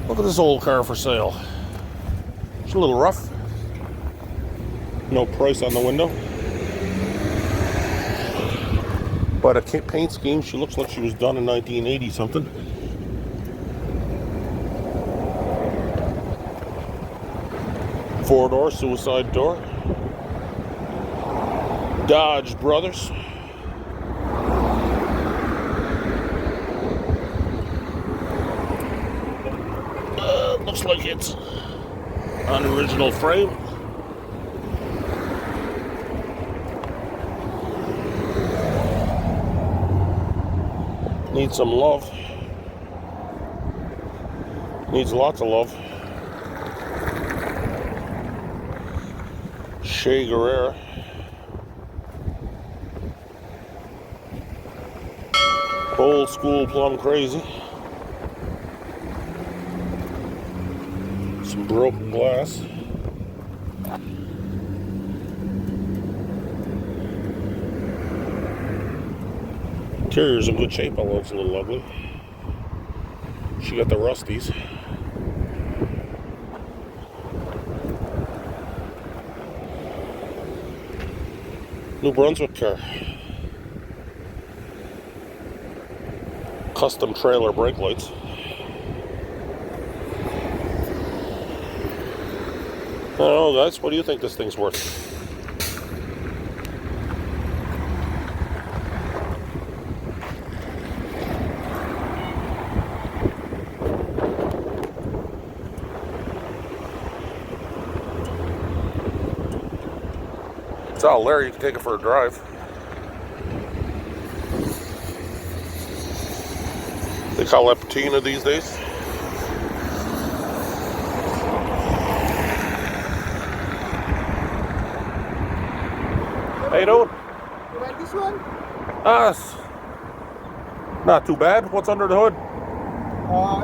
Look at this old car for sale. It's a little rough. No price on the window. But a paint scheme, she looks like she was done in 1980 something. Four-door suicide door. Dodge Brothers. Looks like it's on original frame. Needs some love. Needs lots of love. Che Guerrera. Old school plum crazy. Some broken glass. Interior's in good shape, although it's a little ugly. She got the rusties. New Brunswick car. Custom trailer brake lights. I don't know, guys. What do you think this thing's worth? It's all there. You can take it for a drive. They call that patina these days. How you doing? You like this one? Not too bad. What's under the hood?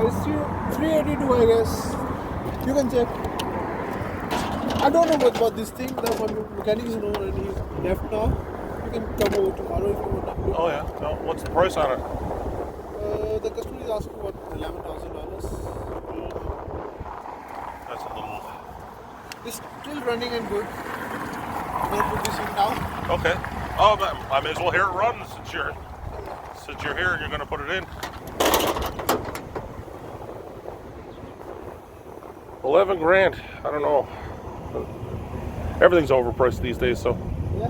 It's 382, I guess. You can check. I don't know much about this thing. The mechanic is known and he's left now. You can come over tomorrow if you want to. Oh yeah. No, what's the price on it? The customer is asking about $11,000. That's a little. It's still running and good. I'm gonna put this in now. Okay. Oh, but I may as well hear it run since you're here and you're gonna put it in. 11 grand. I don't know. Everything's overpriced these days, so. Yeah.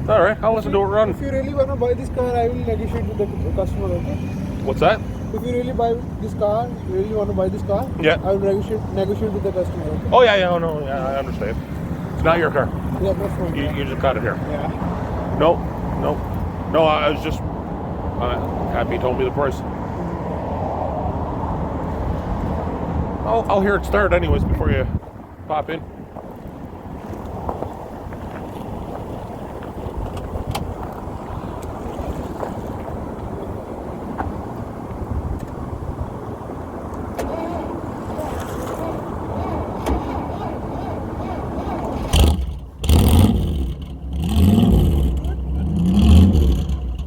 All right, I'll listen to it run. If you really want to buy this car, I will negotiate with the customer, okay? What's that? If you really want to buy this car, Yeah. I will negotiate with the customer, okay? Oh yeah, yeah, no, yeah, I understand. It's not your car. Yeah, that's fine. You just got it here. Yeah. No. I was just happy he told me the price. I'll hear it start anyways before you pop in.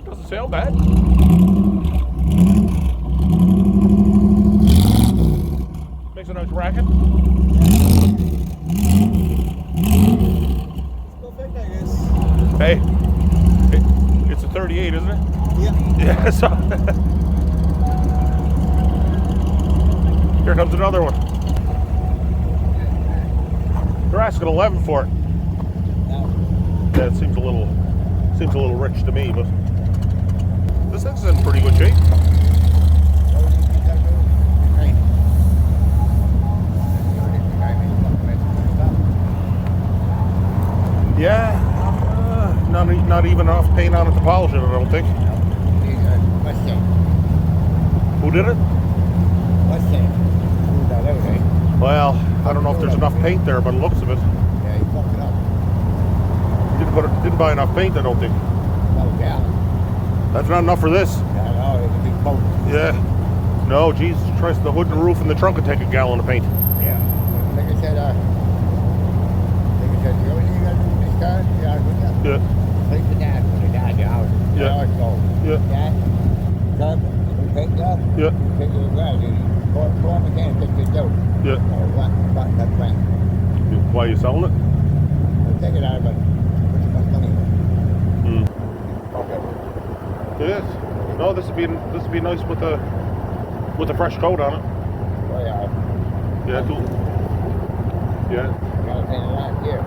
Doesn't sound bad. Makes a nice racket. Perfect, I guess. Hey, it's a 38, isn't it? Yeah. Yeah, so here comes another one. They're asking 11 for it. Yeah, it seems a little rich to me, but this thing's in pretty good shape. Yeah, not even enough paint on it to polish it, I don't think. Mustang. Who did it? Mustang. Well, I don't know if there's enough paint there, but it looks of it. Yeah, he fucked it up. Didn't buy enough paint, I don't think. Oh, yeah. That's not enough for this. Yeah, no, it's a big boat. Yeah. No, Jesus Christ, the hood and the roof and the trunk would take a gallon of paint. Yeah. Like I said, the only thing you got to do with this car, Yeah. take the dad when they died your house. Yeah. Go. Yeah. Dad, come, take that. Yeah. Take it around. Four mechanics take this out. Yeah. What that bank. Why are you selling it? I'll take it out, but put too much money in it. Okay. It is. No, this would be nice with a fresh coat on it. Oh yeah. Yeah, cool. Yeah. Got to paint it last year. I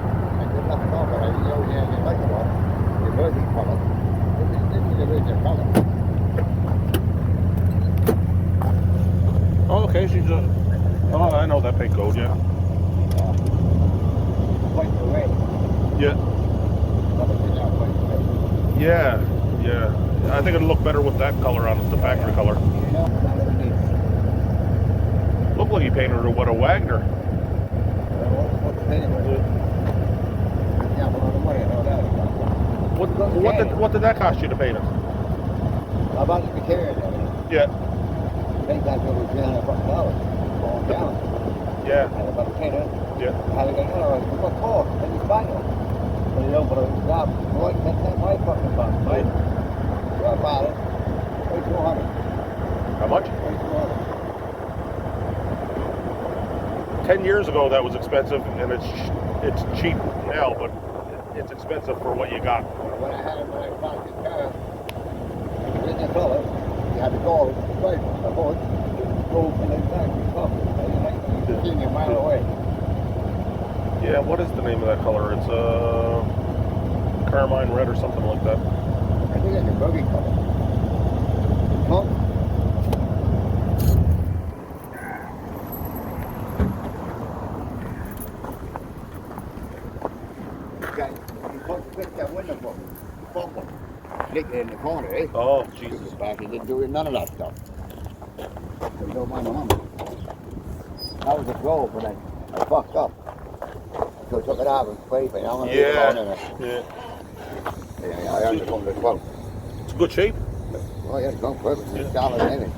did nothing wrong, but I didn't know anything like it was. The burgundy color. This is the original color. Oh, okay. She's a. Oh, I know that paint code. Yeah. White and red. Yeah. Yeah. Yeah. I think it'll look better with that color on it, the factory color. Looked like he painted her with a Wagner. What did that cost you to paint it? How about the material? Yeah. I think that's what was $300 going down. Yeah. And about the painter. Yeah. How they go, what for? And you buy it. But you don't put a job. Boy, that's my fucking bum, right? So I bought it. $200. How much? $200. 10 years ago that was expensive, and it's cheap now, but it's expensive for what you got. When I bought this car, in the color, you had to go right the boat, go and then back and come. You can see me a mile away. Yeah, what is the name of that color? It's carmine red or something like that. I think it's a buggy color. Huh? You supposed to fix that window for me. Fuck one. Stick it in the corner, eh? Oh, Jesus. Jesus. Back, he didn't do none of that stuff. So you don't mind the number. That was a goal, but I fucked up. So I took it out and scraped it. I'm gonna leave it on in it. Yeah. Yeah, I understand the quote. It's good shape. Oh yeah, it's going perfect. It's Yeah. solid in it.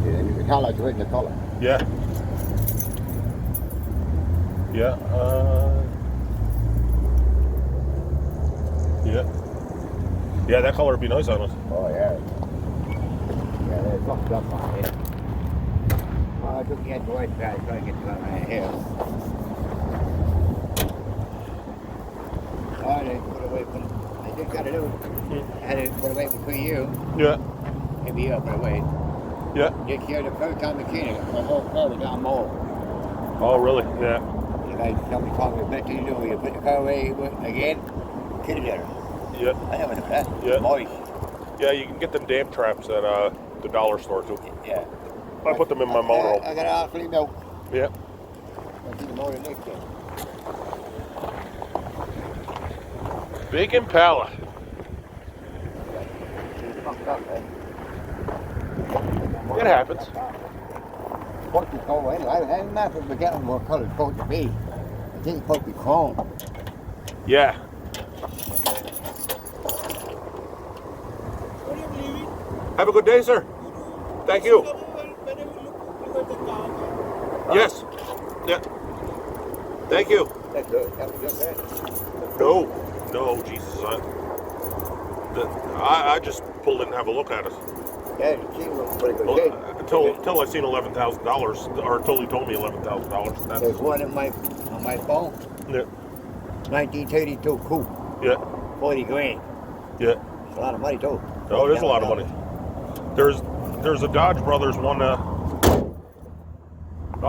Yeah, you can tell it's written the color. Yeah. Yeah. Yeah. Yeah, that color would be nice on it. Oh yeah. Yeah, they're fucked up on it. Oh, I took the edge white back, try to get you out of my hair. Oh, I didn't put away from. I just got to do. I had to put away between you. Yeah. Maybe you put away. Yeah. This year, the first time mechanic, my whole car was down mold. Oh, really? Yeah. The guy somebody called me, "Bet you do, you put the car away again, kitty litter." Yeah. I never knew that. Yeah. Moist. Yeah, you can get them damp traps at the dollar store too. Yeah. I put them in my motorhome. I got it out for milk. Yeah. I see the motor next to it. Big Impala. It's fucked up, man. It happens. Supposed to go in. I'm not forgetting what color it's supposed to be. I think it's supposed to be chrome. Yeah. What are you leaving? Have a good day, sir. Thank you. Whenever you look at the car. Yes. Yeah. Thank you. That's good. That was just that. No, Jesus. I just pulled in and have a look at it. Yeah, the machine looks pretty good. Well, shape. until I seen $11,000, or until he told me $11,000. There's one on my phone. Yeah. 1932 coupe. Yeah. 40 grand. Yeah. It's a lot of money too. Oh, it is a lot of money. There's a Dodge Brothers one up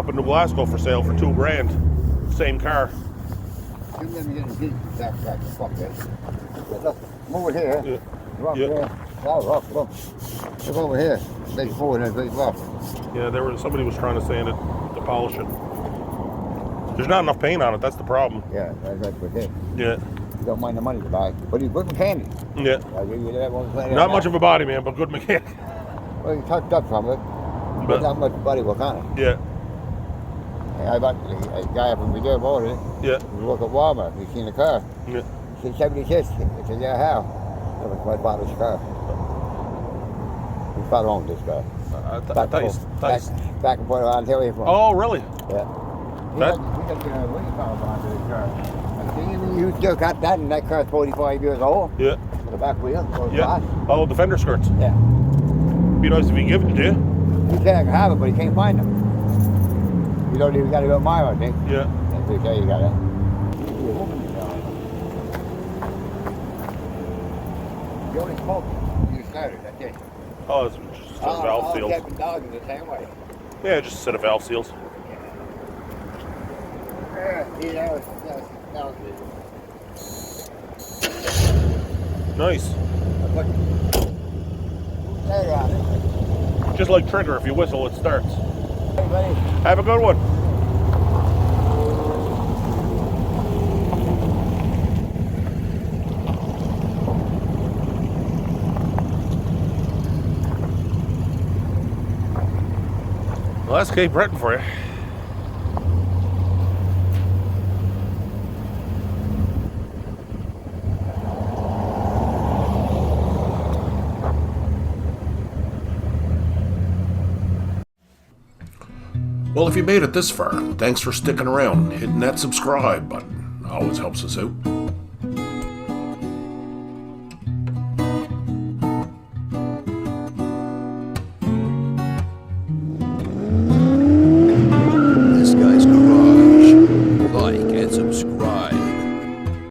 in New Glasgow for sale for $2 grand. Same car. You never get a deep back fuck that. But look, come over here. Yeah. Rough Yeah. there. Oh, rough, look. Look over here. Big forward and big rough. Yeah, somebody was trying to sand it to polish it. There's not enough paint on it. That's the problem. Yeah, that's what it is. Yeah. You don't mind the money to buy. But he's good mechanic. Yeah. I'll give you that one. Not much of a body man, but good mechanic. Well, you touched up from it. But not much body work on it. Yeah. I got a guy from Reserve ordered it. Yeah. He worked at Walmart. He seen the car. Yeah. He said 76. I said, yeah, how? That was my father's car. His father owned this car. Back and forth around here from. Oh, really? Yeah. That- He got the wing power onto this car. I see you still got that, and that car's 45 years old. Yeah. The back wheel goes Yeah. flat. Oh, the fender skirts. Yeah. Be nice if he give it to you. He can't have it, but he can't find them. You don't even got to go mile, I think. Yeah. That's okay, you got it. You only smoke. You started, that's it. Oh, it's just a valve All seal. Captain Dogs the same way. Yeah, just a set of valve seals. Yeah, that was Nice. Look. There on it. Just like trigger, if you whistle, it starts. Hey, buddy. Have a good one. Well, that's Cape Breton for you. Well, if you made it this far, thanks for sticking around. Hitting that subscribe button always helps us out.